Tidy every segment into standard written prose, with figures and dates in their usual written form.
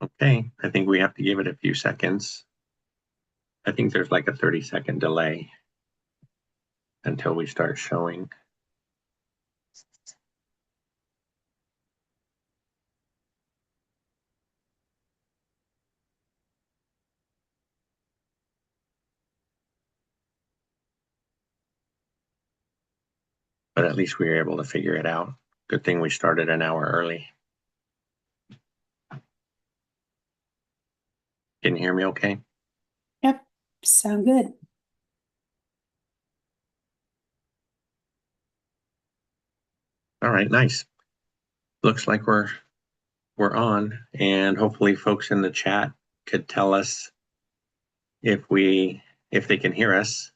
Okay, I think we have to give it a few seconds. I think there's like a 30-second delay until we start showing. But at least we were able to figure it out. Good thing we started an hour early. Can you hear me okay? Yep, sound good. All right, nice. Looks like we're on, and hopefully folks in the chat could tell us if they can hear us.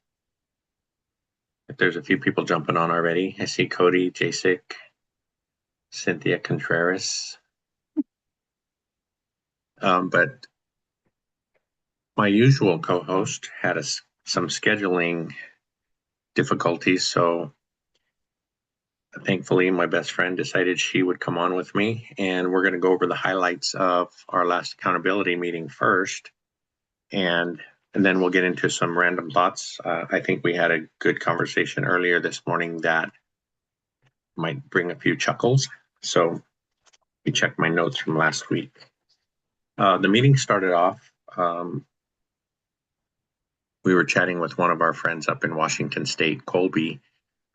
If there's a few people jumping on already. I see Cody, Jacek, Cynthia Contreras. But my usual co-host had some scheduling difficulties, so thankfully my best friend decided she would come on with me, and we're going to go over the highlights of our last accountability meeting first, and then we'll get into some random thoughts. I think we had a good conversation earlier this morning that might bring a few chuckles, so we checked my notes from last week. The meeting started off, we were chatting with one of our friends up in Washington State, Colby,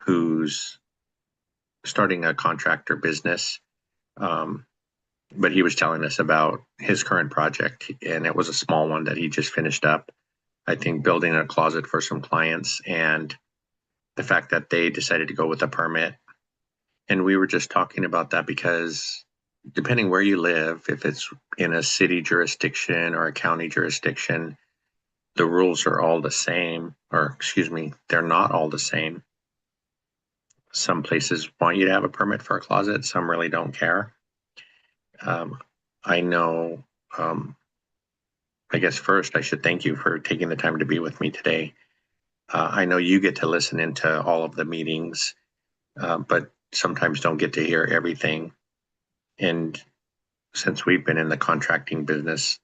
who's starting a contractor business. But he was telling us about his current project, and it was a small one that he just finished up. I think building a closet for some clients, and the fact that they decided to go with a permit. And we were just talking about that because depending where you live, if it's in a city jurisdiction or a county jurisdiction, the rules are all the same, or excuse me, they're not all the same. Some places want you to have a permit for a closet, some really don't care. I know, I guess first I should thank you for taking the time to be with me today. I know you get to listen into all of the meetings, but sometimes don't get to hear everything. And since we've been in the contracting business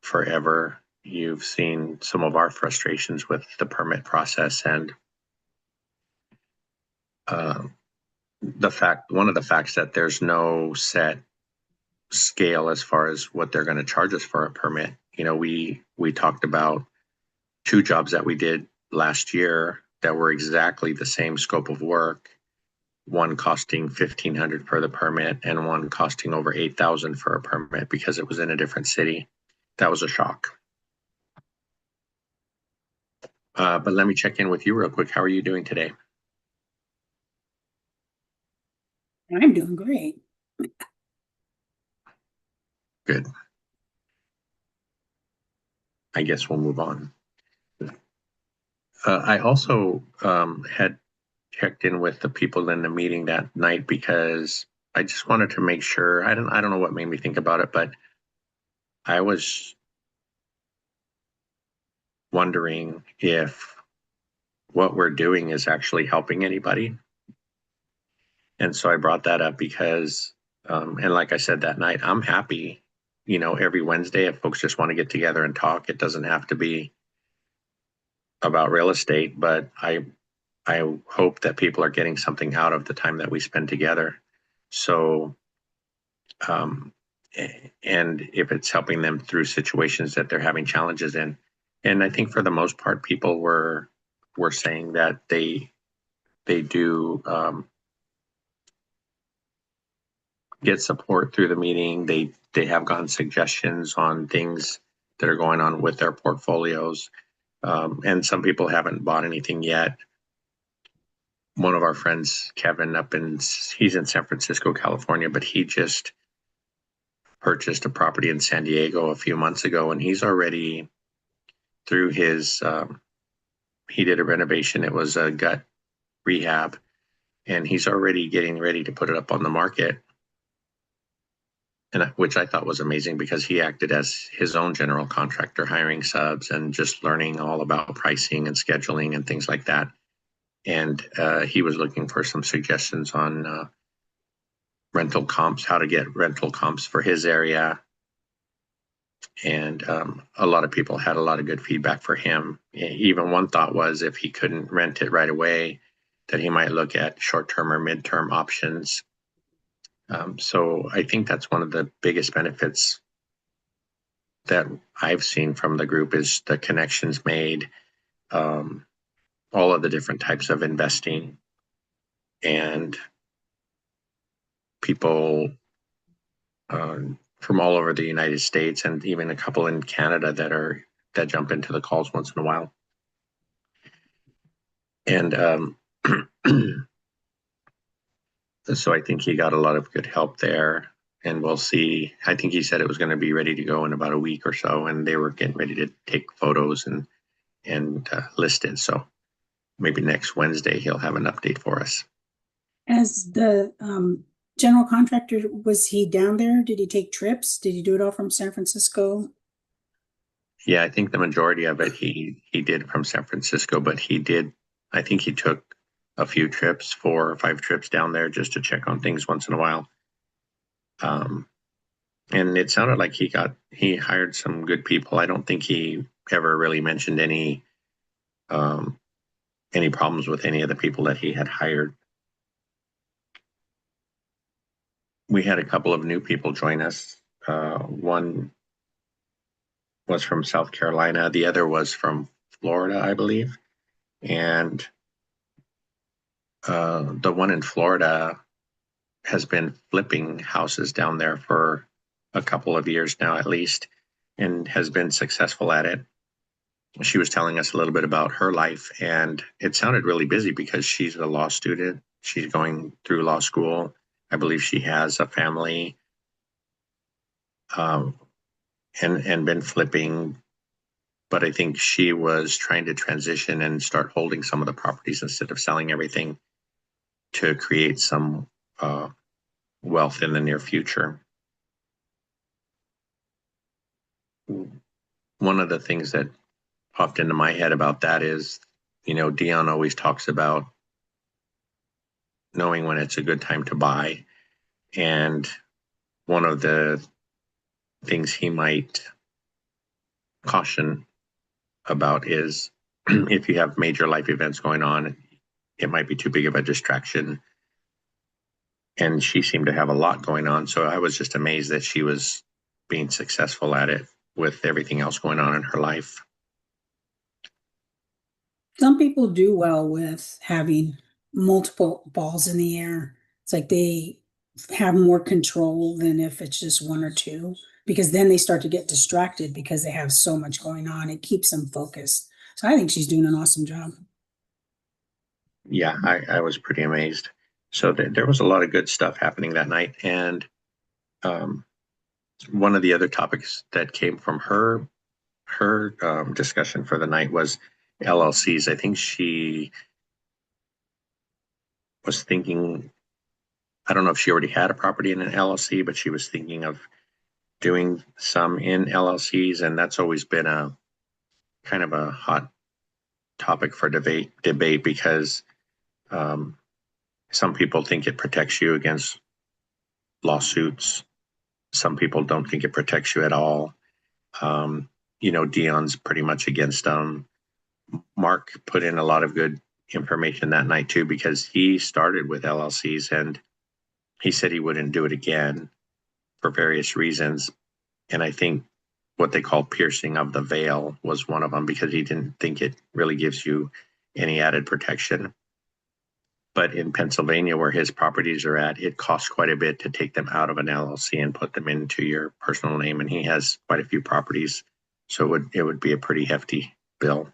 forever, you've seen some of our frustrations with the permit process, and one of the facts that there's no set scale as far as what they're going to charge us for a permit. You know, we talked about two jobs that we did last year that were exactly the same scope of work, one costing $1,500 for the permit and one costing over $8,000 for a permit because it was in a different city. That was a shock. But let me check in with you real quick. How are you doing today? I'm doing great. Good. I guess we'll move on. I also had checked in with the people in the meeting that night because I just wanted to make sure. I don't know what made me think about it, but I was wondering if what we're doing is actually helping anybody. And so I brought that up because, and like I said that night, I'm happy, you know, every Wednesday if folks just want to get together and talk. It doesn't have to be about real estate, but I hope that people are getting something out of the time that we spend together. So, um, and if it's helping them through situations that they're having challenges in, and I think for the most part, people were saying that they do get support through the meeting. They have gotten suggestions on things that are going on with their portfolios, and some people haven't bought anything yet. One of our friends, Kevin, he's in San Francisco, California, but he just purchased a property in San Diego a few months ago, and he's already through his. He did a renovation. It was a gut rehab, and he's already getting ready to put it up on the market. And which I thought was amazing because he acted as his own general contractor, hiring subs and just learning all about pricing and scheduling and things like that. And he was looking for some suggestions on rental comps, how to get rental comps for his area. And a lot of people had a lot of good feedback for him. Even one thought was if he couldn't rent it right away, that he might look at short-term or mid-term options. So I think that's one of the biggest benefits that I've seen from the group is the connections made, um, all of the different types of investing, and people from all over the United States, and even a couple in Canada that jump into the calls once in a while. And so I think he got a lot of good help there. And we'll see. I think he said it was going to be ready to go in about a week or so, and they were getting ready to take photos and list it. So maybe next Wednesday he'll have an update for us. As the general contractor, was he down there? Did he take trips? Did he do it all from San Francisco? Yeah, I think the majority of it he did from San Francisco, but he did. I think he took a few trips, 4 or 5 trips down there just to check on things once in a while. Um, and it sounded like he hired some good people. I don't think he ever really mentioned um, any problems with any of the people that he had hired. We had a couple of new people join us. One was from South Carolina, the other was from Florida, I believe. And the one in Florida has been flipping houses down there for a couple of years now, at least, and has been successful at it. She was telling us a little bit about her life, and it sounded really busy because she's a law student. She's going through law school. I believe she has a family, um, and been flipping. But I think she was trying to transition and start holding some of the properties instead of selling everything to create some wealth in the near future. One of the things that popped into my head about that is, Dion always talks about knowing when it's a good time to buy. And one of the things he might caution about is if you have major life events going on, it might be too big of a distraction. And she seemed to have a lot going on. So I was just amazed that she was being successful at it with everything else going on in her life. Some people do well with having multiple balls in the air. It's like they have more control than if it's just one or two, because then they start to get distracted because they have so much going on. It keeps them focused. So I think she's doing an awesome job. Yeah, I was pretty amazed. So there was a lot of good stuff happening that night. And um, one of the other topics that came from her discussion for the night was LLCs. I think she was thinking, I don't know if she already had a property in an LLC, but she was thinking of doing some in LLCs, and that's always been a kind of a hot topic for debate because um, some people think it protects you against lawsuits. Some people don't think it protects you at all. Um, Dion's pretty much against them. Mark put in a lot of good information that night too because he started with LLCs and he said he wouldn't do it again for various reasons. And I think what they call piercing of the veil was one of them because he didn't think it really gives you any added protection. But in Pennsylvania, where his properties are at, it costs quite a bit to take them out of an LLC and put them into your personal name. And he has quite a few properties. So it would be a pretty hefty bill.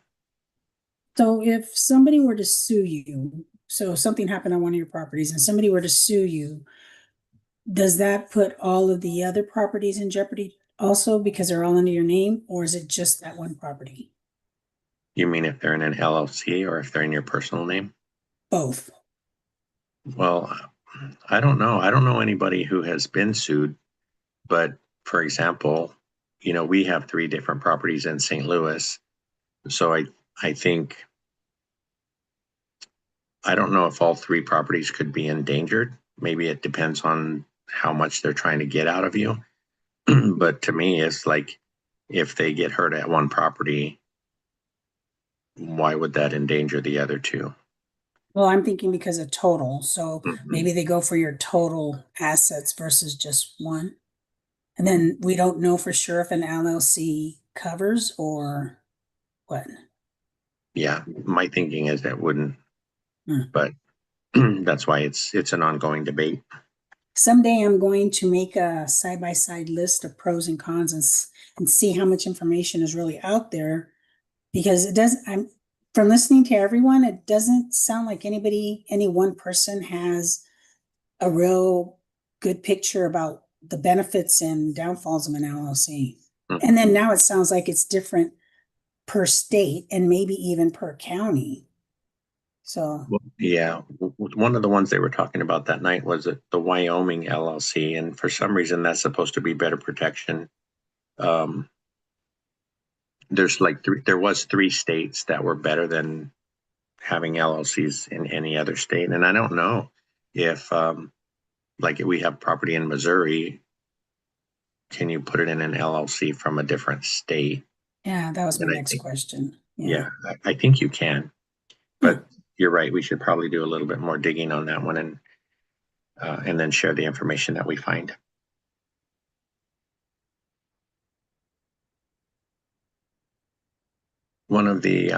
So if somebody were to sue you, so something happened on one of your properties and somebody were to sue you, does that put all of the other properties in jeopardy also because they're all under your name, or is it just that one property? You mean if they're in an LLC or if they're in your personal name? Both. Well, I don't know. I don't know anybody who has been sued, but for example, we have 3 different properties in St. Louis. So I think I don't know if all 3 properties could be endangered. Maybe it depends on how much they're trying to get out of you. But to me, it's like if they get hurt at one property, why would that endanger the other two? Well, I'm thinking because of total, so Mhm. maybe they go for your total assets versus just one. And then we don't know for sure if an LLC covers or what. Yeah, my thinking is that wouldn't, Hmm. but that's why it's an ongoing debate. Someday I'm going to make a side-by-side list of pros and cons and see how much information is really out there. Because it does, I'm from listening to everyone, it doesn't sound like any one person has a real good picture about the benefits and downfalls of an LLC. And then Mhm. now it sounds like it's different per state and maybe even per county. So, Well, yeah, one of the ones they were talking about that night was the Wyoming LLC, and for some reason that's supposed to be better protection. Um, there's like there was three states that were better than having LLCs in any other state, and I don't know if like we have property in Missouri, can you put it in an LLC from a different state? yeah, that was my And I next think, question. Yeah. yeah, I think you can, Huh. but you're right. We should probably do a little bit more digging on that one and then share the information that we find. One of the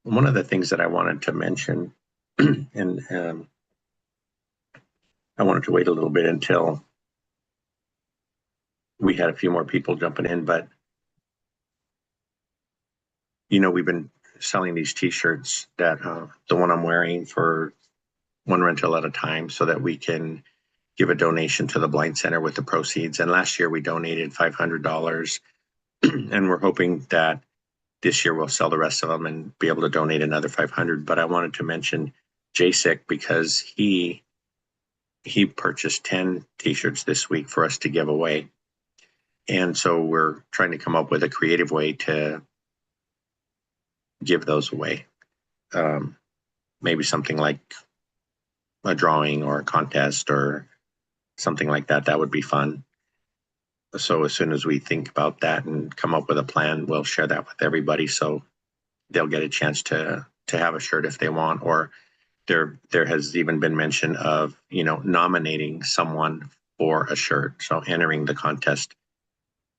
one of the things that I wanted to mention, and I wanted to wait a little bit until we had a few more people jumping in, but we've been selling these T-shirts that the one I'm wearing for one rental at a time, so that we can give a donation to the Blind Center with the proceeds. And last year we donated $500, and we're hoping that this year we'll sell the rest of them and be able to donate another 500. But I wanted to mention JSIC because he purchased 10 T-shirts this week for us to give away. And so we're trying to come up with a creative way to give those away. Um, Maybe something like a drawing or a contest or something like that. That would be fun. So as soon as we think about that and come up with a plan, we'll share that with everybody so they'll get a chance to have a shirt if they want. Or there has even been mention of nominating someone for a shirt. So entering the contest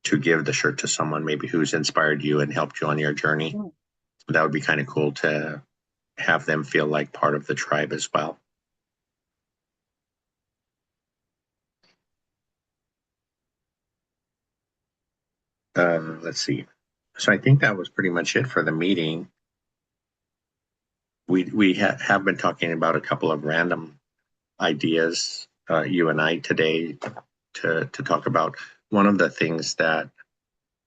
to give the shirt to someone maybe who's inspired you and helped you on your journey. That would be kind of cool to have them feel like part of the tribe as well. Let's see. So I think that was pretty much it for the meeting. We have been talking about a couple of random ideas, you and I today, to talk about. One of the things that,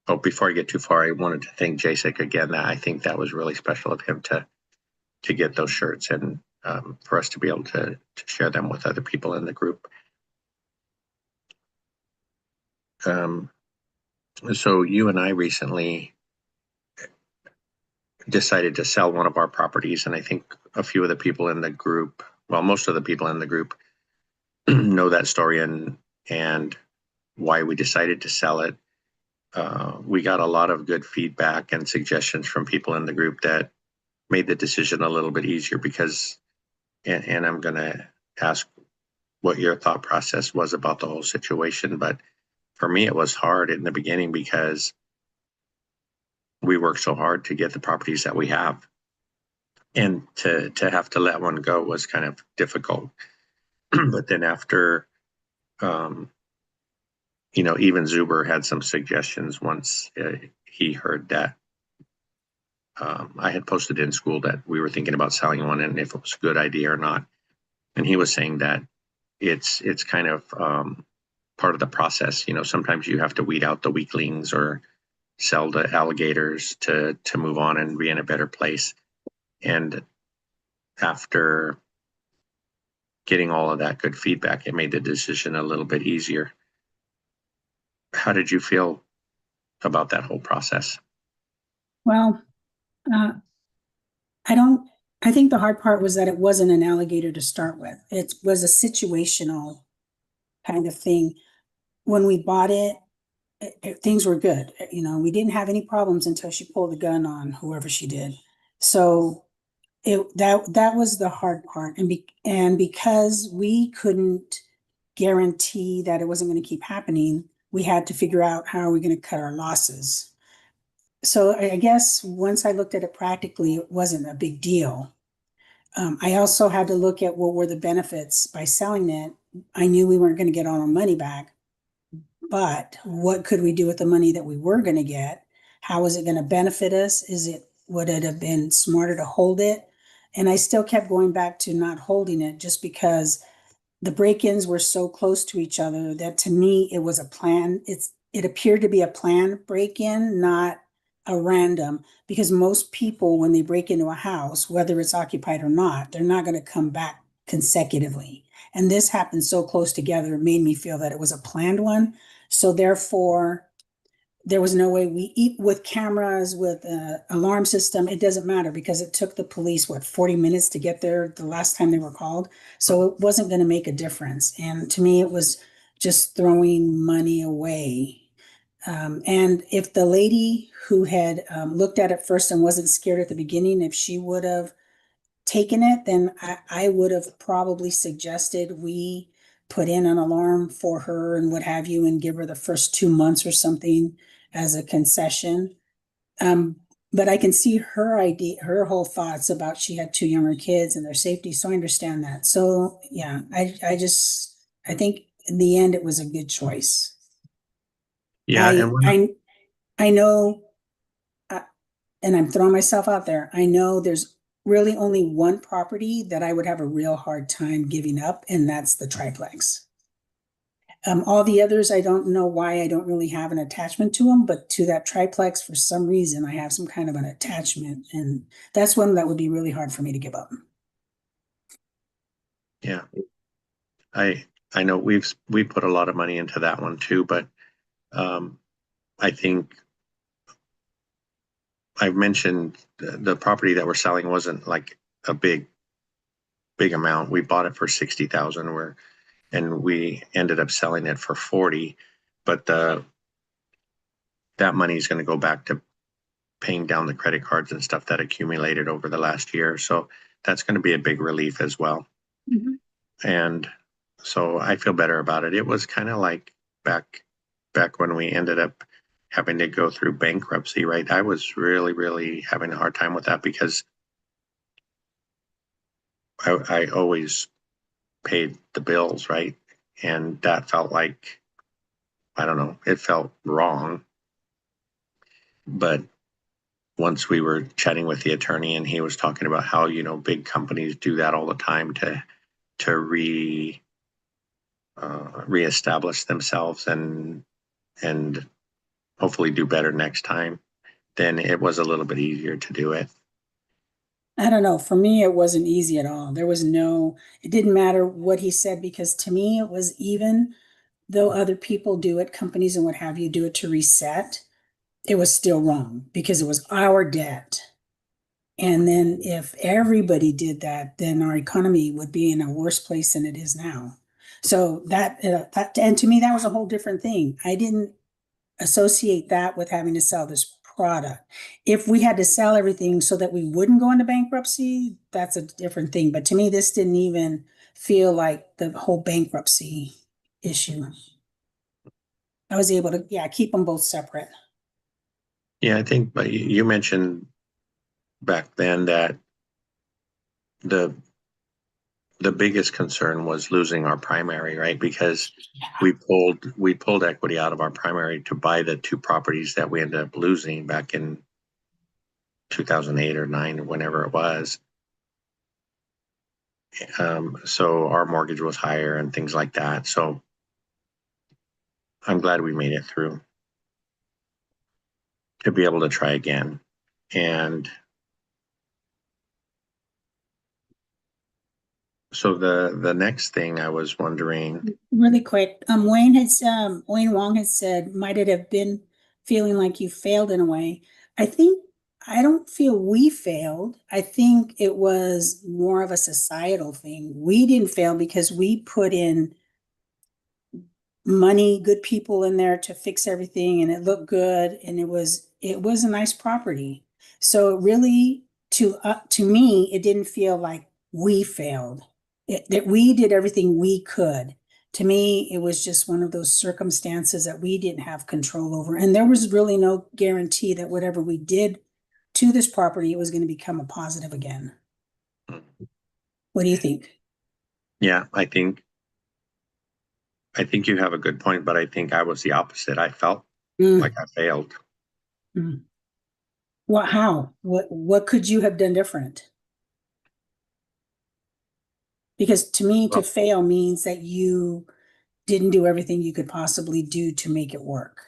oh, before I get too far, I wanted to thank Jasek again. That I think that was really special of him to get those shirts and for us to be able to share them with other people in the group. Um, so you and I recently decided to sell one of our properties, and I think a few of the people in the group, well, most of the people in the group know that story and why we decided to sell it. We got a lot of good feedback and suggestions from people in the group that made the decision a little bit easier because, and I'm going to ask what your thought process was about the whole situation. But for me, it was hard in the beginning because we worked so hard to get the properties that we have. And to have to let one go was kind of difficult. But then after, um, even Zuber had some suggestions once he heard that I had posted in school that we were thinking about selling one and if it was a good idea or not. And he was saying that it's kind of part of the process. Sometimes you have to weed out the weaklings or sell the alligators to move on and be in a better place. And after getting all of that good feedback, it made the decision a little bit easier. How did you feel about that whole process? Well, uh, I don't, I think the hard part was that it wasn't an alligator to start with. It was a situational kind of thing. When we bought it, things were good. We didn't have any problems until she pulled the gun on whoever she did. So that was the hard part. And because we couldn't guarantee that it wasn't going to keep happening, we had to figure out how are we going to cut our losses. So I guess once I looked at it practically, it wasn't a big deal. I also had to look at what were the benefits by selling it. I knew we weren't going to get all our money back, but what could we do with the money that we were going to get? How was it going to benefit us? Would it have been smarter to hold it? And I still kept going back to not holding it just because the break-ins were so close to each other that to me it was a plan. It appeared to be a planned break-in, not a random, because most people when they break into a house, whether it's occupied or not, they're not going to come back consecutively. And this happened so close together, it made me feel that it was a planned one. So therefore, there was no way we eat with cameras, with an alarm system. It doesn't matter because it took the police, 40 minutes to get there the last time they were called. So it wasn't going to make a difference. And to me, it was just throwing money away. And if the lady who had looked at it first and wasn't scared at the beginning, if she would have taken it, then I would have probably suggested we put in an alarm for her and what have you and give her the first 2 months or something as a concession. Um, but I can see her idea, her whole thoughts about she had two younger kids and their safety. So I understand that. So yeah, I think in the end it was a good choice. Yeah, and I I I know uh, and I'm throwing myself out there. I know there's really only one property that I would have a real hard time giving up, and that's the triplex. All the others, I don't know why I don't really have an attachment to them, but to that triplex, for some reason, I have some kind of an attachment, and that's one that would be really hard for me to give up. yeah, I I know we put a lot of money into that one too, but um, I think I've mentioned the property that we're selling wasn't like a big amount. We bought it for 60,000 where and we ended up selling it for 40, but the that money is going to go back to paying down the credit cards and stuff that accumulated over the last year. So that's going to be a big relief as well. Mhm. And so I feel better about it. It was kind of like back when we ended up having to go through bankruptcy, right? I was really having a hard time with that because I always paid the bills, right? And that felt like, I don't know, it felt wrong. But once we were chatting with the attorney and he was talking about how, big companies do that all the time to reestablish themselves and hopefully do better next time, then it was a little bit easier to do it. I don't know. For me, it wasn't easy at all. It didn't matter what he said because to me, it was even though other people do it, companies and what have you do it to reset, it was still wrong because it was our debt. And then if everybody did that, then our economy would be in a worse place than it is now. So and to me, that was a whole different thing. I didn't associate that with having to sell this product. If we had to sell everything so that we wouldn't go into bankruptcy, that's a different thing. But to me, this didn't even feel like the whole bankruptcy issue. I was able to, yeah, keep them both separate. Yeah, I think, but you mentioned back then that the the biggest concern was losing our primary, right? Because we pulled equity out of our primary to buy the two properties that we ended up losing back in 2008 or 9 or whenever it was. So our mortgage was higher and things like that. So I'm glad we made it through to be able to try again. And so the next thing I was wondering, Really quick, Wayne Wong had said, might it have been feeling like you failed in a way? I think I don't feel we failed. I think it was more of a societal thing. We didn't fail because we put in money, good people in there to fix everything, and it looked good, and it was a nice property. So it really, to me, it didn't feel like we failed. That we did everything we could. To me, it was just one of those circumstances that we didn't have control over. And there was really no guarantee that whatever we did to this property, it was going to become a positive again. What do you think? Yeah, I think you have a good point, but I think I was the opposite. I felt like Mm, I failed. mm. What, how? What could you have done different? Because to me, to Well, fail means that you didn't do everything you could possibly do to make it work.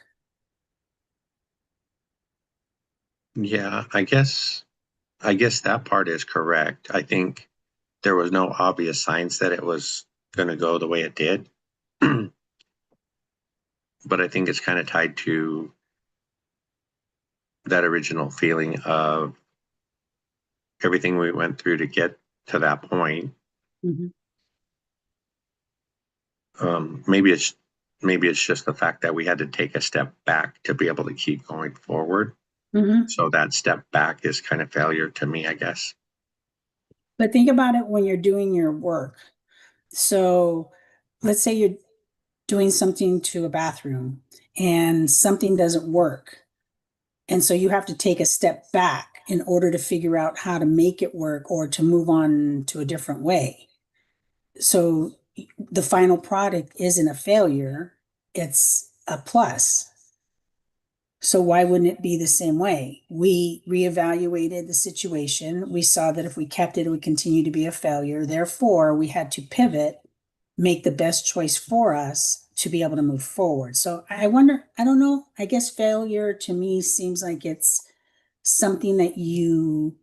yeah, I guess that part is correct. I think there was no obvious signs that it was going to go the way it did. But I think it's kind of tied to that original feeling of everything we went through to get to that point. Mhm. Maybe it's just the fact that we had to take a step back to be able to keep going forward. Mhm. So that step back is kind of failure to me, I guess. But think about it when you're doing your work. So let's say you're doing something to a bathroom and something doesn't work. And so you have to take a step back in order to figure out how to make it work or to move on to a different way. So the final product isn't a failure, it's a plus. So why wouldn't it be the same way? We reevaluated the situation. We saw that if we kept it, it would continue to be a failure. Therefore, we had to pivot, make the best choice for us to be able to move forward. So I wonder, I don't know. I guess failure to me seems like it's something that you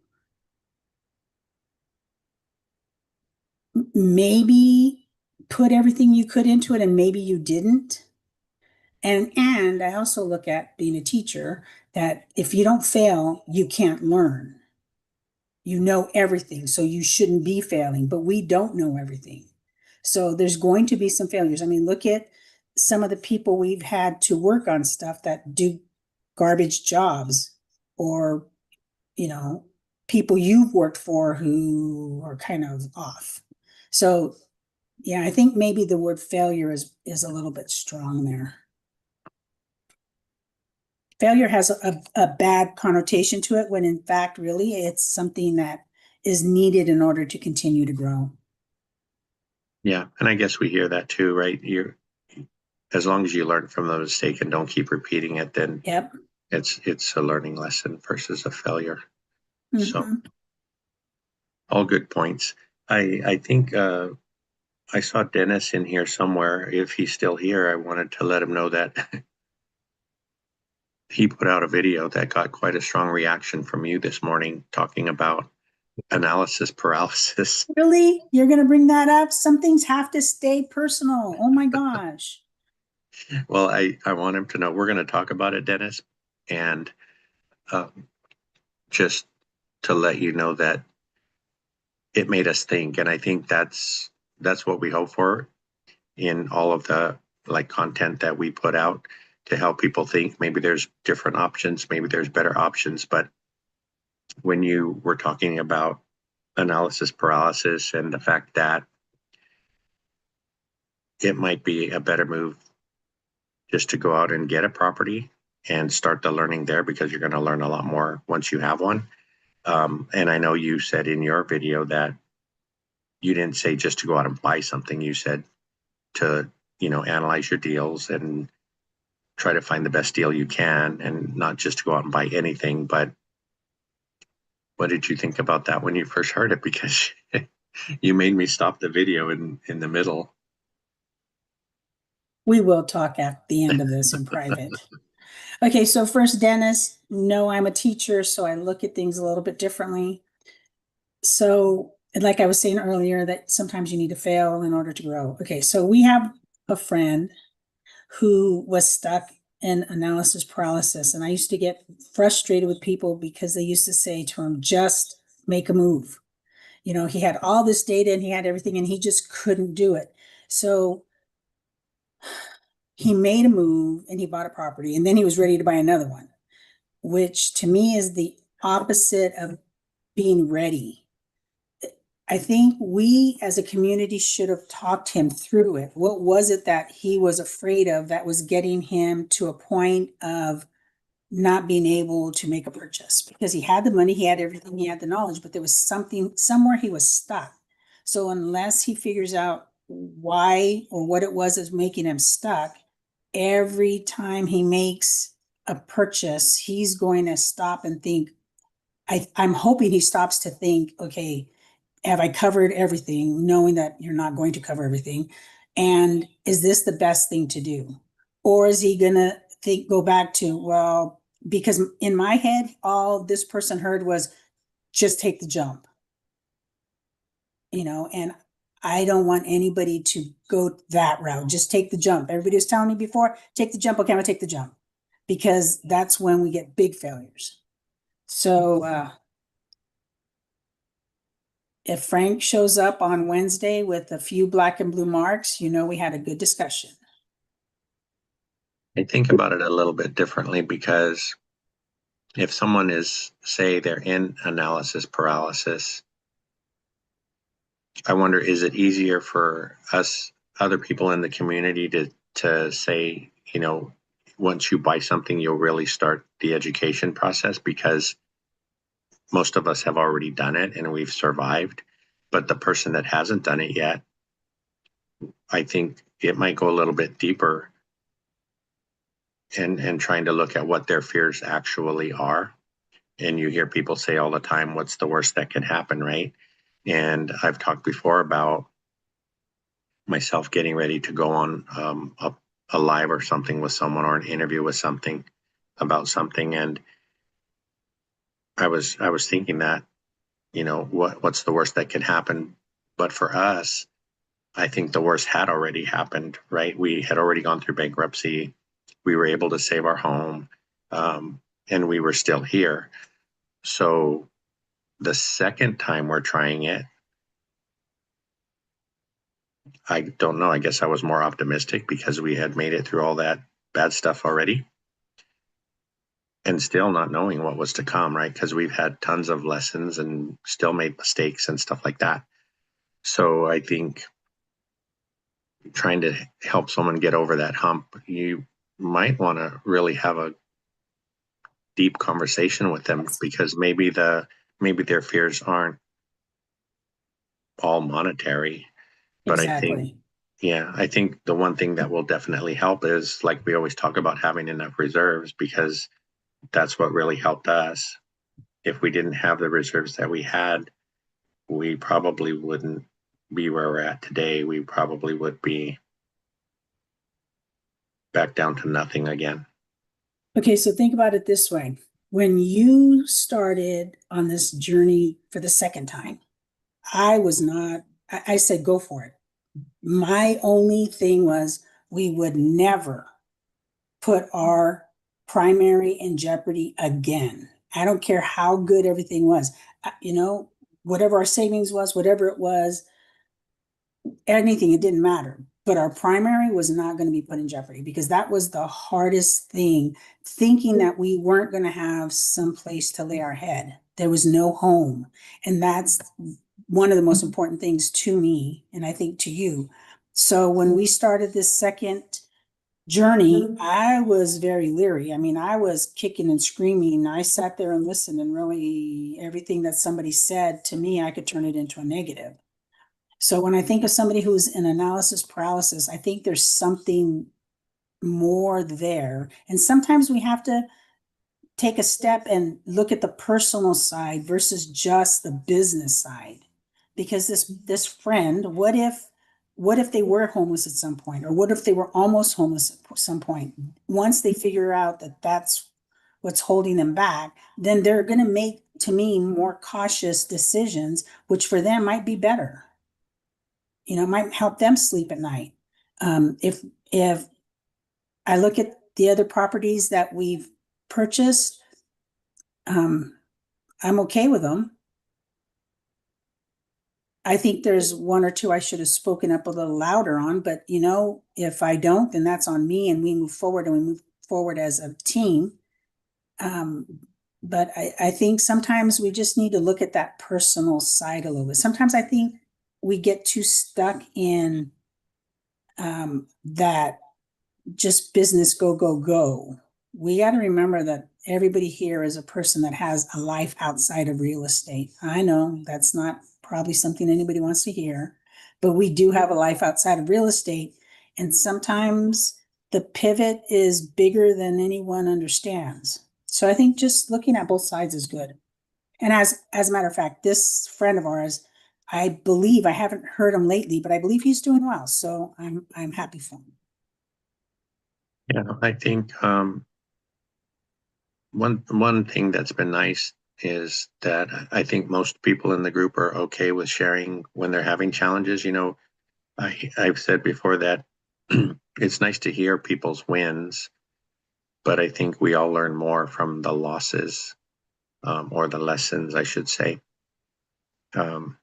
maybe put everything you could into it and maybe you didn't. And I also look at being a teacher that if you don't fail, you can't learn. You know everything, so you shouldn't be failing, but we don't know everything. So there's going to be some failures. I mean, look at some of the people we've had to work on stuff that do garbage jobs, or, you know, people you've worked for who are kind of off. So yeah, I think maybe the word failure is a little bit strong there. Failure has a bad connotation to it when in fact, really, it's something that is needed in order to continue to grow. Yeah, and I guess we hear that too, right? You, as long as you learn from the mistake and don't keep repeating it, then Yep. it's a learning lesson versus a failure. So Mhm. all good points. I think I saw Dennis in here somewhere. If he's still here, I wanted to let him know that he put out a video that got quite a strong reaction from you this morning, talking about analysis paralysis. Really? You're going to bring that up? Some things have to stay personal. Oh my gosh. Well, I want him to know we're going to talk about it, Dennis, and um, just to let you know that it made us think, and I think that's what we hope for in all of the like content that we put out, to help people think maybe there's different options, maybe there's better options. But when you were talking about analysis paralysis and the fact that it might be a better move just to go out and get a property and start the learning there, because you're going to learn a lot more once you have one. And I know you said in your video that you didn't say just to go out and buy something. You said to, analyze your deals and try to find the best deal you can, and not just to go out and buy anything. But what did you think about that when you first heard it? Because you made me stop the video in the middle. We will talk at the end of this in private. Okay, so first, Dennis, no, I'm a teacher, so I look at things a little bit differently. So, like I was saying earlier, that sometimes you need to fail in order to grow. Okay, so we have a friend who was stuck in analysis paralysis. And I used to get frustrated with people because they used to say to him, just make a move. You know, he had all this data and he had everything and he just couldn't do it. So he made a move and he bought a property, and then he was ready to buy another one, which to me is the opposite of being ready. I think we as a community should have talked him through it. What was it that he was afraid of that was getting him to a point of not being able to make a purchase? Because he had the money, he had everything, he had the knowledge, but there was something somewhere he was stuck. So unless he figures out why or what it was that's making him stuck, every time he makes a purchase, he's going to stop and think. I'm hoping he stops to think, okay, have I covered everything, knowing that you're not going to cover everything? And is this the best thing to do? Or is he gonna think, go back to, well, because in my head, all this person heard was just take the jump, and I don't want anybody to go that route. Just take the jump. Everybody was telling me before, take the jump. Okay, I'm gonna take the jump, because that's when we get big failures. So if Frank shows up on Wednesday with a few black and blue marks, we had a good discussion. I think about it a little bit differently because if someone is, say, they're in analysis paralysis, I wonder, is it easier for us, other people in the community, to say, once you buy something, you'll really start the education process because most of us have already done it and we've survived. But the person that hasn't done it yet, I think it might go a little bit deeper and trying to look at what their fears actually are. And you hear people say all the time, what's the worst that can happen, right? And I've talked before about myself getting ready to go on a live or something with someone, or an interview with something about something. And I was thinking that, what's the worst that can happen? But for us, I think the worst had already happened, right? We had already gone through bankruptcy. We were able to save our home, and we were still here. So the second time we're trying it, I don't know. I guess I was more optimistic because we had made it through all that bad stuff already, and still not knowing what was to come, right? Because we've had tons of lessons and still made mistakes and stuff like that. So I think trying to help someone get over that hump, you might want to really have a deep conversation with them, because maybe their fears aren't all monetary. But I think, Exactly. yeah, I think the one thing that will definitely help is, like we always talk about, having enough reserves, because that's what really helped us. If we didn't have the reserves that we had, we probably wouldn't be where we're at today. We probably would be back down to nothing again. Okay, so think about it this way. When you started on this journey for the second time, I was not, I said, go for it. My only thing was we would never put our primary in jeopardy again. I don't care how good everything was. Whatever our savings was, whatever it was, anything, it didn't matter. But our primary was not going to be put in jeopardy, because that was the hardest thing, thinking that we weren't going to have some place to lay our head. There was no home. And that's one of the most important things to me, and I think to you. So when we started this second journey, I was very leery. I mean, I was kicking and screaming. I sat there and listened, and really everything that somebody said to me, I could turn it into a negative. So when I think of somebody who's in analysis paralysis, I think there's something more there. And sometimes we have to take a step and look at the personal side versus just the business side. Because this friend, what if they were homeless at some point, or what if they were almost homeless at some point? Once they figure out that that's what's holding them back, then they're going to make, to me, more cautious decisions, which for them might be better. Might help them sleep at night. If I look at the other properties that we've purchased, um, I'm okay with them. I think there's one or two I should have spoken up a little louder on, but if I don't, then that's on me and we move forward and we move forward as a team. Um, but I think sometimes we just need to look at that personal side a little bit. Sometimes I think we get too stuck in that just business go, go, go. We got to remember that everybody here is a person that has a life outside of real estate. I know that's not probably something anybody wants to hear, but we do have a life outside of real estate. And sometimes the pivot is bigger than anyone understands. So I think just looking at both sides is good. And as a matter of fact, this friend of ours, I believe I haven't heard him lately, but I believe he's doing well. So I'm happy for him. Yeah, I think one thing that's been nice is that I think most people in the group are okay with sharing when they're having challenges. I've said before that it's nice to hear people's wins, but I think we all learn more from the losses, or the lessons, I should say. Um,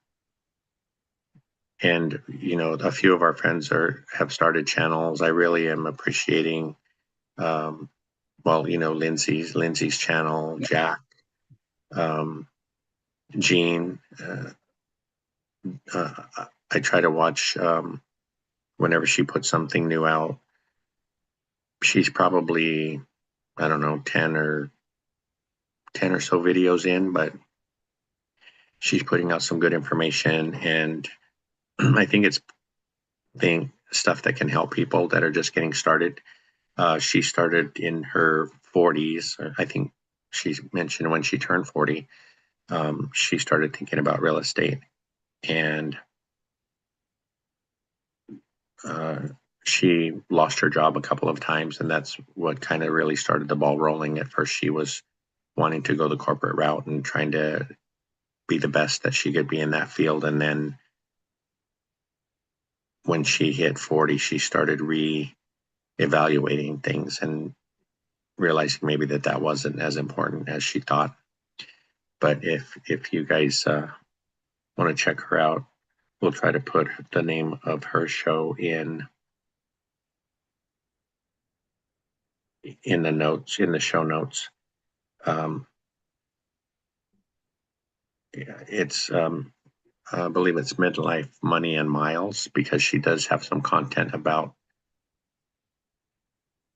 and a few of our friends have started channels. I really am appreciating, um, well, Lindsay's channel, Jack, um, Jean. Uh, I try to watch, whenever she puts something new out. She's probably, I don't know, 10 or so videos in, but she's putting out some good information. And I think it's being stuff that can help people that are just getting started. She started in her 40s. I think she mentioned when she turned 40, she started thinking about real estate. And uh, she lost her job a couple of times, and that's what kind of really started the ball rolling. At first, she was wanting to go the corporate route and trying to be the best that she could be in that field. And then when she hit 40, she started re-evaluating things and realizing maybe that wasn't as important as she thought. But if you guys want to check her out, we'll try to put the name of her show in the notes, in the show notes. Um, it's I believe it's Midlife Money and Miles, because she does have some content about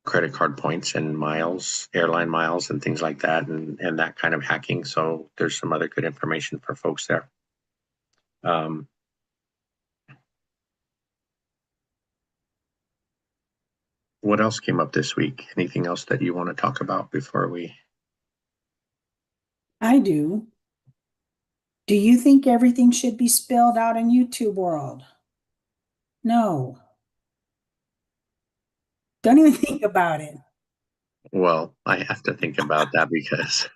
credit card points and miles, airline miles, and things like that, and that kind of hacking. So there's some other good information for folks there. Um, what else came up this week? Anything else that you want to talk about before we? I do. Do you think everything should be spelled out in YouTube world? No. Don't even think about it. Well, I have to think about that because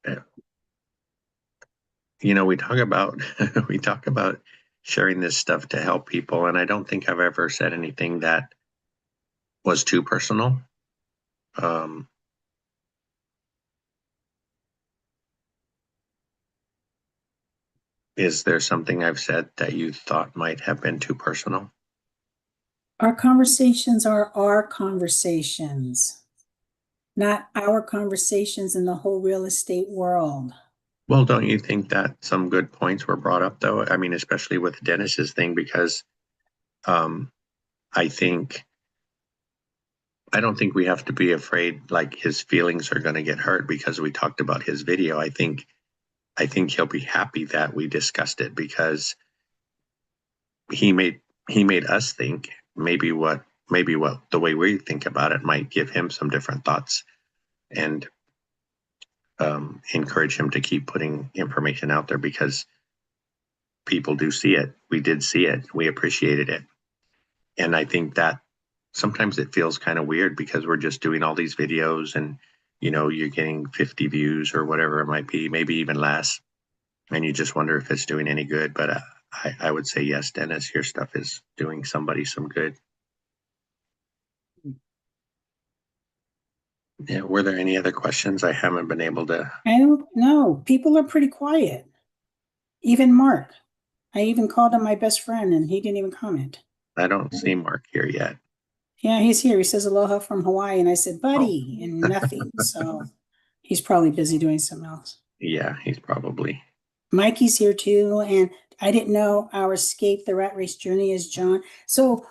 uh, we talk about we talk about sharing this stuff to help people, and I don't think I've ever said anything that was too personal. Um, is there something I've said that you thought might have been too personal? Our conversations are our conversations, not our conversations in the whole real estate world. Well, don't you think that some good points were brought up, though? I mean, especially with Dennis's thing, because um, I think I don't think we have to be afraid like his feelings are going to get hurt because we talked about his video. I think he'll be happy that we discussed it, because he made he made us think maybe what the way we think about it might give him some different thoughts, and encourage him to keep putting information out there, because people do see it. We did see it. We appreciated it. And I think that sometimes it feels kind of weird because we're just doing all these videos, and you're getting 50 views or whatever it might be, maybe even less, and you just wonder if it's doing any good. But I would say yes, Dennis, your stuff is doing somebody some good. Yeah, were there any other questions? I haven't been able to. I don't know. People are pretty quiet. Even Mark. I even called him my best friend and he didn't even comment. I don't see Mark here yet. Yeah, he's here. He says aloha from Hawaii. And I said, Oh, buddy, and nothing. So he's probably busy doing something else. yeah, he's probably. Mikey's here too. And I didn't know our Escape the Rat Race journey is John. So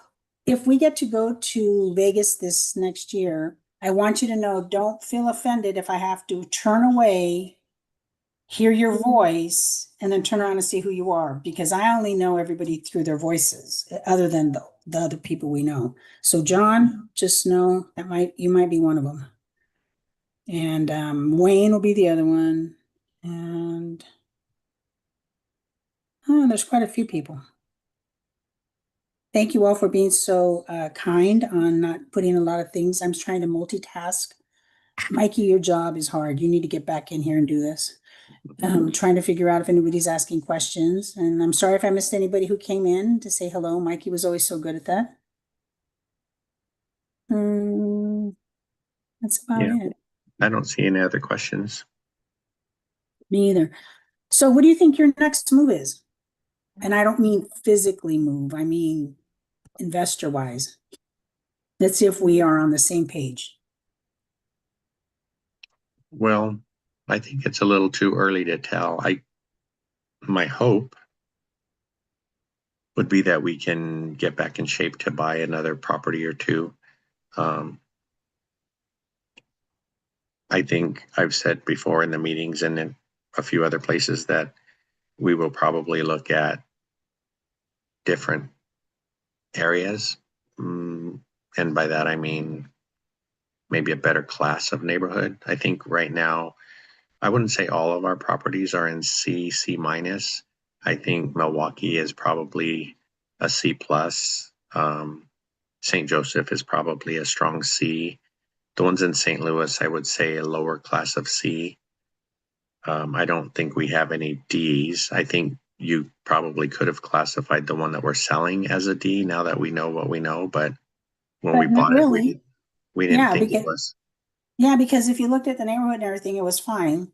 if we get to go to Vegas this next year, I want you to know, don't feel offended if I have to turn away, hear your voice, and then turn around and see who you are, because I only know everybody through their voices, other than the other people we know. So John, just know that you might be one of them. And Wayne will be the other one. And oh, there's quite a few people. Thank you all for being so kind on not putting a lot of things. I'm trying to multitask. Mikey, your job is hard. You need to get back in here and do this. Trying to figure out if anybody's asking questions. And I'm sorry if I missed anybody who came in to say hello. Mikey was always so good at that. That's about Yeah, it. I don't see any other questions. Me either. So what do you think your next move is? And I don't mean physically move. I mean investor wise. Let's see if we are on the same page. Well, I think it's a little too early to tell. My hope would be that we can get back in shape to buy another property or two. Um, I think I've said before in the meetings and in a few other places that we will probably look at different areas. And by that, I mean maybe a better class of neighborhood. I think right now, I wouldn't say all of our properties are in C minus. I think Milwaukee is probably a C plus. St. Joseph is probably a strong C. The ones in St. Louis, I would say a lower class of C. I don't think we have any Ds. I think you probably could have classified the one that we're selling as a D now that we know what we know, but when we But not bought it, really. we didn't Yeah, think it because was. because if you looked at the neighborhood and everything, it was fine.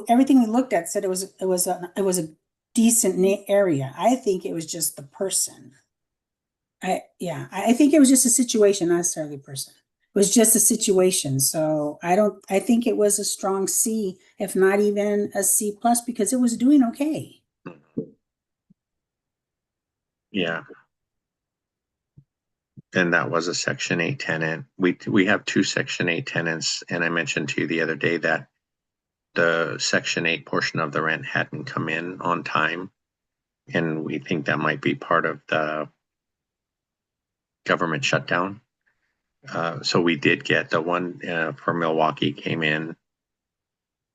Everything we looked at said it was a decent area. I think it was just the person. I think it was just a situation, not necessarily a person. It was just a situation. So I think it was a strong C, if not even a C plus, because it was doing okay. Yeah, and that was a Section 8 tenant. We have two Section 8 tenants, and I mentioned to you the other day that the Section 8 portion of the rent hadn't come in on time, and we think that might be part of the government shutdown. So we did get the one for Milwaukee came in,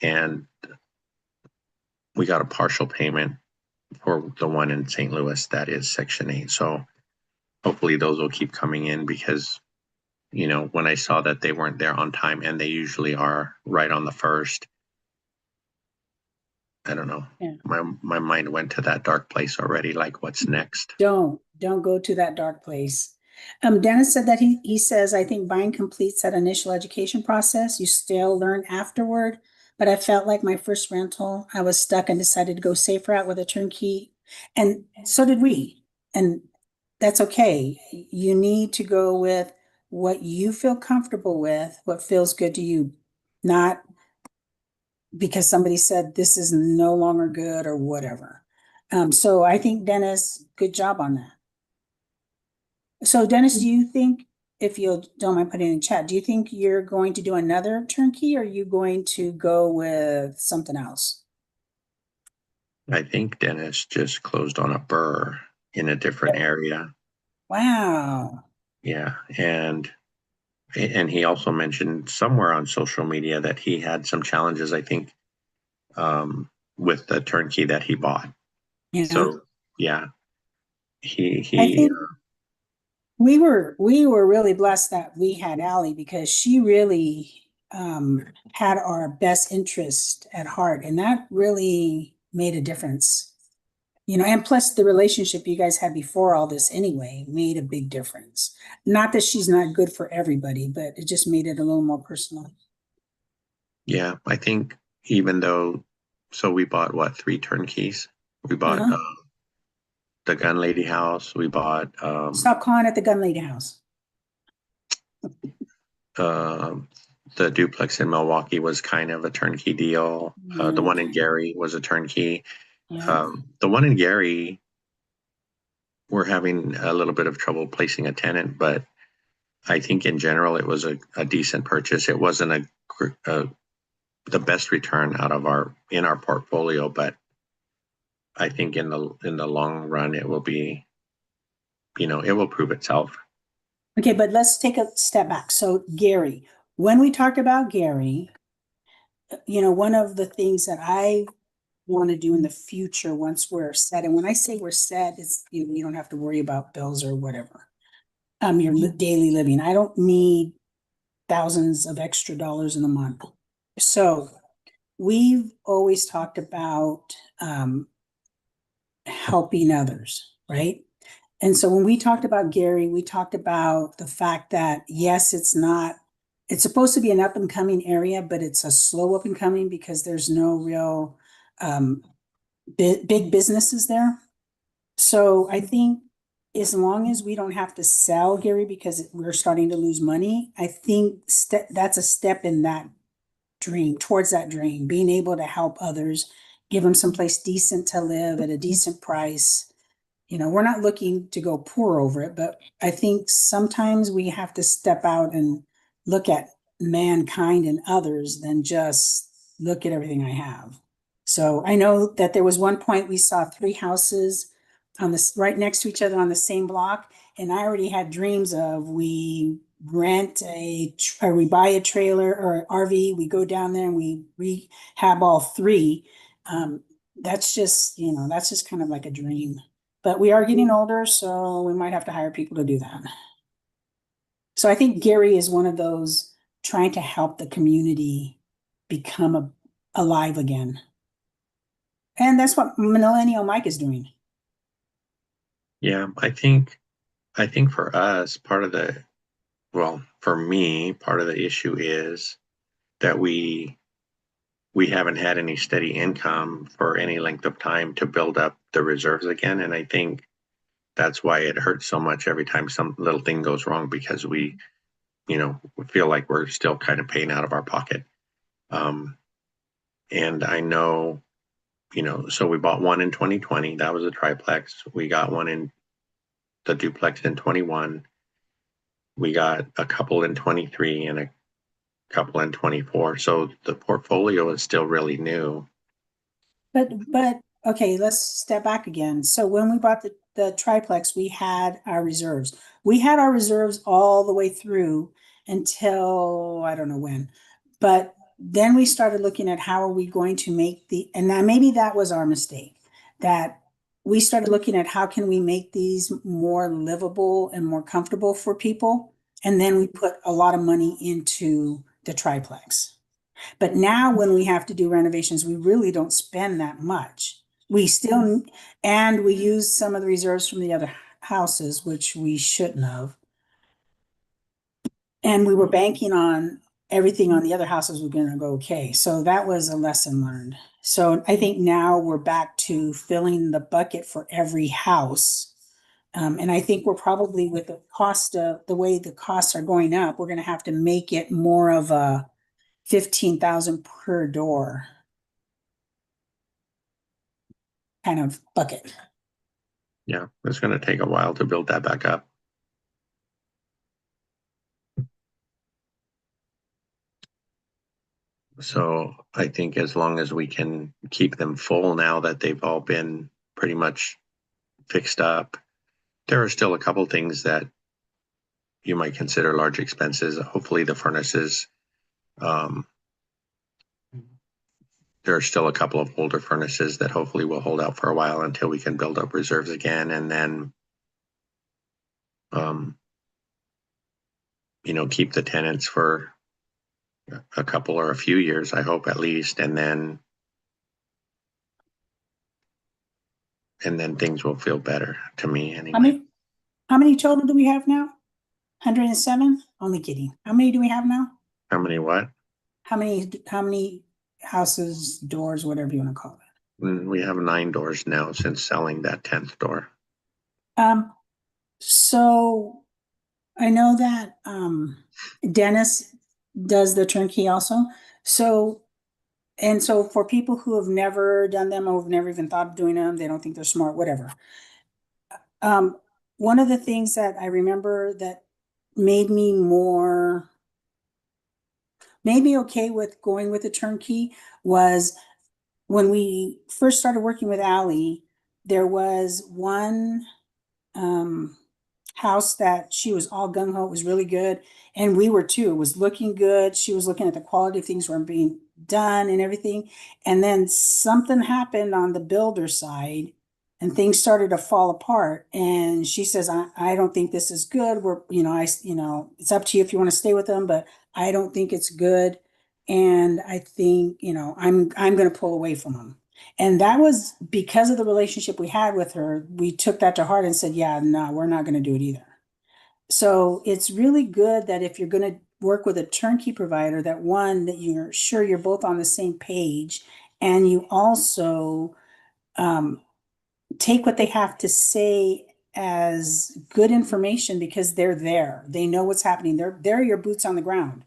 and we got a partial payment for the one in St. Louis that is Section 8. So hopefully those will keep coming in because, when I saw that they weren't there on time, and they usually are right on the first, I don't know. Yeah. My mind went to that dark place already. Like, what's next? Don't go to that dark place. Dennis said that he says, I think buying completes that initial education process. You still learn afterward, but I felt like my first rental, I was stuck and decided to go safe route with a turnkey. And so did we. And that's okay. You need to go with what you feel comfortable with, what feels good to you, not because somebody said this is no longer good or whatever. So I think Dennis, good job on that. So Dennis, do you think, if you don't mind putting in chat, do you think you're going to do another turnkey or are you going to go with something else? I think Dennis just closed on a burr in a different area. Wow. Yeah, and he also mentioned somewhere on social media that he had some challenges, I think, with the turnkey that he bought. Yeah. So yeah, he I he think we were really blessed that we had Allie because she really had our best interest at heart, and that really made a difference. And plus the relationship you guys had before all this anyway made a big difference. Not that she's not good for everybody, but it just made it a little more personal. yeah, I think even though, so we bought what, three turnkeys? We bought Uh-huh. the Gun Lady house. We bought Stop calling it the gun lady house. uh, the duplex in Milwaukee was kind of a turnkey deal. The one in Okay. Gary was a turnkey. Yeah. The one in Gary, we're having a little bit of trouble placing a tenant, but I think in general it was a decent purchase. It wasn't the best return out of our in our portfolio, but I think in the long run it will be, it will prove itself. Okay, but let's take a step back. So Gary, when we talked about Gary, one of the things that I want to do in the future once we're set, and when I say we're set, it's you don't have to worry about bills or whatever. Your daily living. I don't need thousands of extra dollars in a month. So we've always talked about helping others, right? And so when we talked about Gary, we talked about the fact that yes, it's supposed to be an up and coming area, but it's a slow up and coming because there's no real um, big businesses there. So I think as long as we don't have to sell Gary because we're starting to lose money, I think that's a step in that dream, towards that dream, being able to help others, give them someplace decent to live at a decent price. We're not looking to go poor over it, but I think sometimes we have to step out and look at mankind and others than just look at everything I have. So I know that there was one point we saw three houses on this right next to each other on the same block, and I already had dreams of we rent or we buy a trailer or an RV, we go down there and we rehab all three. Um, that's just kind of like a dream. But we are getting older, so we might have to hire people to do that. So I think Gary is one of those trying to help the community become alive again. And that's what Millennial Mike is doing. Yeah, I think for us, for me, part of the issue is that we haven't had any steady income for any length of time to build up the reserves again. And I think that's why it hurts so much every time some little thing goes wrong because we feel like we're still kind of paying out of our pocket. Um, and I know, so we bought one in 2020. That was a triplex. We got one in the duplex in 21. We got a couple in 23 and a couple in 24. So the portfolio is still really new. But okay, let's step back again. So when we bought the triplex, we had our reserves. We had our reserves all the way through until I don't know when. But then we started looking at how are we going to make and now maybe that was our mistake, that we started looking at how can we make these more livable and more comfortable for people. And then we put a lot of money into the triplex. But now when we have to do renovations, we really don't spend that much. We still, and we use some of the reserves from the other houses, which we shouldn't have. And we were banking on everything on the other houses was going to go okay. So that was a lesson learned. So I think now we're back to filling the bucket for every house. And I think we're probably with the way the costs are going up, we're going to have to make it more of a 15,000 per door kind of bucket. Yeah, it's going to take a while to build that back up. So I think as long as we can keep them full now that they've all been pretty much fixed up, there are still a couple things that you might consider large expenses. Hopefully, the furnaces. Um, there are still a couple of older furnaces that hopefully will hold out for a while until we can build up reserves again, and then, um, keep the tenants for a couple or a few years. I hope at least, and then things will feel better to me How anyway. many how many total do we have now? 107? Only kidding. How many do we have now? How many what? How many houses, doors, whatever you want to call it? And we have 9 doors now since selling that 10th door. Um, so I know that Dennis does the turnkey also. So and so for people who have never done them or have never even thought of doing them, they don't think they're smart, whatever. Um, one of the things that I remember that made me more made me okay with going with a turnkey was when we first started working with Allie, there was one um house that she was all gung ho. It was really good. And we were too. It was looking good. She was looking at the quality of things were being done and everything. And then something happened on the builder side and things started to fall apart. And she says, I don't think this is good. It's up to you if you want to stay with them, but I don't think it's good. And I think, I'm going to pull away from them. And that was because of the relationship we had with her. We took that to heart and said, yeah, no, we're not going to do it either. So it's really good that if you're going to work with a turnkey provider, that one, that you're sure you're both on the same page and you also um, take what they have to say as good information because they're there. They know what's happening. They're your boots on the ground.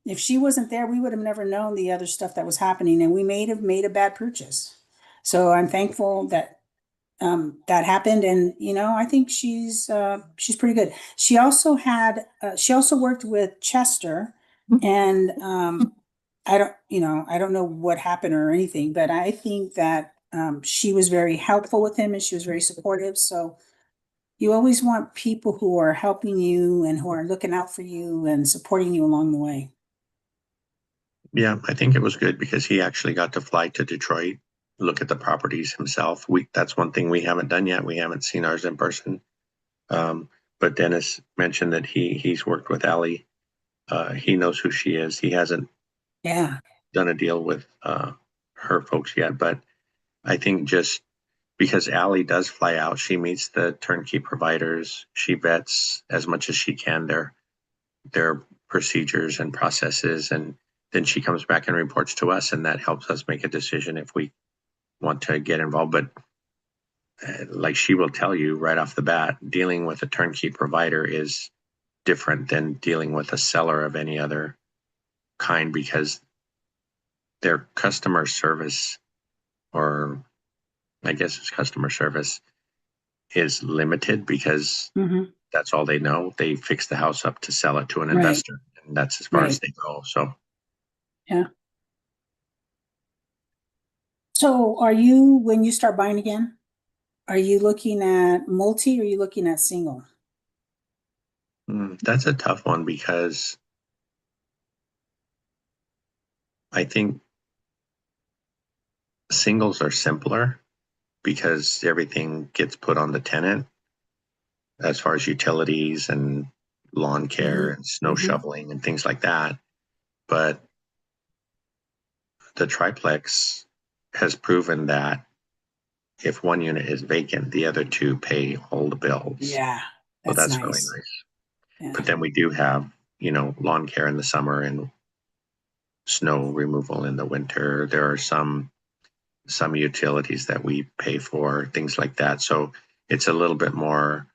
If she wasn't there, we would have never known the other stuff that was happening and we may have made a bad purchase. So I'm thankful that that happened. And, I think she's pretty good. She also worked with Chester and, I don't know what happened or anything, but I think that, she was very helpful with him and she was very supportive. So you always want people who are helping you and who are looking out for you and supporting you along the way. Yeah, I think it was good because he actually got to fly to Detroit, look at the properties himself. That's one thing we haven't done yet. We haven't seen ours in person. Um, but Dennis mentioned that he's worked with Allie. He knows who she is. He hasn't Yeah. done a deal with her folks yet, but I think just because Allie does fly out, she meets the turnkey providers. She vets as much as she can their procedures and processes, and then she comes back and reports to us, and that helps us make a decision if we want to get involved. But like she will tell you right off the bat, dealing with a turnkey provider is different than dealing with a seller of any other kind because their customer service, or I guess it's customer service, is limited because Hmm. that's all they know. They fix the house up to sell it to an Right. investor, and that's as far as Right. they go. So Yeah. So when you start buying again, are you looking at multi or are you looking at single? that's a tough one because I think singles are simpler because everything gets put on the tenant as far as utilities and lawn care Hmm. and snow Hmm. shoveling and things like that. But the triplex has proven that if one unit is vacant, the other two pay all the bills. Yeah, So that's that's really nice. nice. Yeah. But then we do have, lawn care in the summer and snow removal in the winter. There are some utilities that we pay for, things like that. So it's a little bit more,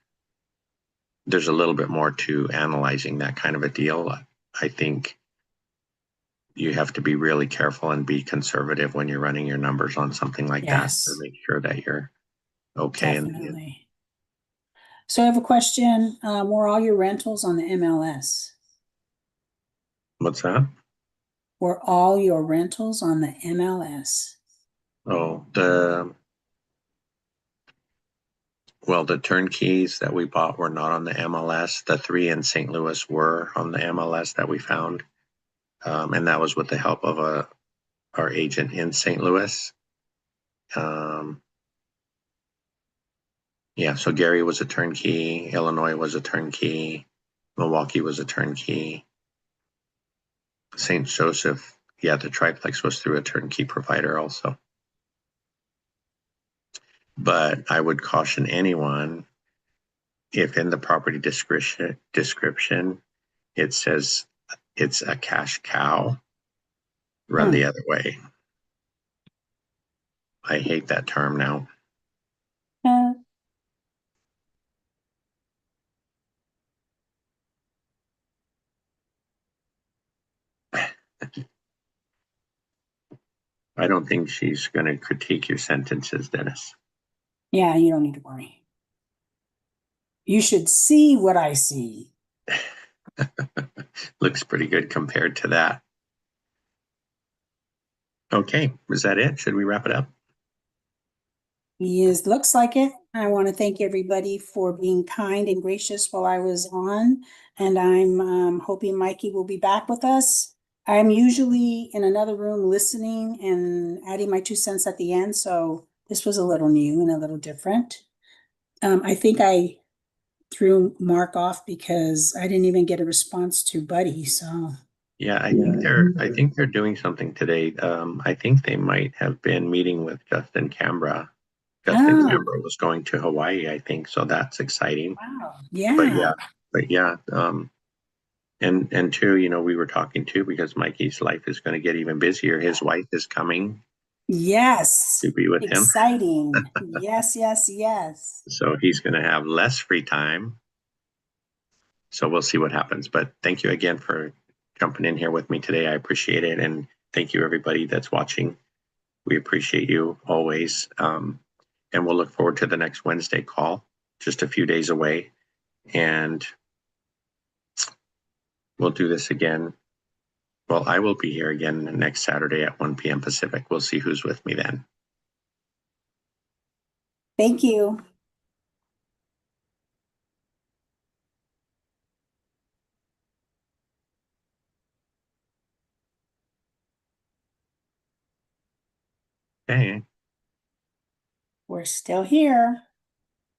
there's a little bit more to analyzing that kind of a deal. I think you have to be really careful and be conservative when you're running your numbers on something like that to Yes, make sure that you're okay in the end. definitely. So I have a question. Were all your rentals on the MLS? What's that? Were all your rentals on the MLS? Oh, the turnkeys that we bought were not on the MLS. The three in St. Louis were on the MLS that we found. And that was with the help of our agent in St. Louis. Um, yeah, so Gary was a turnkey, Illinois was a turnkey, Milwaukee was a turnkey, St. Joseph, yeah, the triplex was through a turnkey provider also. But I would caution anyone if in the property description it says it's a cash cow, run the Hmm. other way. I hate that term now. Uh, I don't think she's going to critique your sentences, Dennis. yeah, you don't need to worry. You should see what I see. Looks pretty good compared to that. Okay, is that it? Should we wrap it up? Yes, looks like it. I want to thank everybody for being kind and gracious while I was on, and I'm hoping Mikey will be back with us. I'm usually in another room listening and adding my 2 cents at the end, so this was a little new and a little different. I think I threw Mark off because I didn't even get a response to Buddy, so. Yeah, Yeah. I think they're doing something today. I think they might have been meeting with Justin Canberra. Justin Oh, Canberra was going to Hawaii, I think, so that's exciting. wow. But Yeah. yeah, but yeah, and too, we were talking too because Mikey's life is going to get even busier. His wife is coming Yes. to be with him, Exciting. Yes, yes, yes. so he's going to have less free time. So we'll see what happens. But thank you again for jumping in here with me today. I appreciate it, and thank you everybody that's watching. We appreciate you always. And we'll look forward to the next Wednesday call, just a few days away. And we'll do this again. Well, I will be here again next Saturday at 1 p.m. Pacific. We'll see who's with me then. Thank you. Okay. We're still here.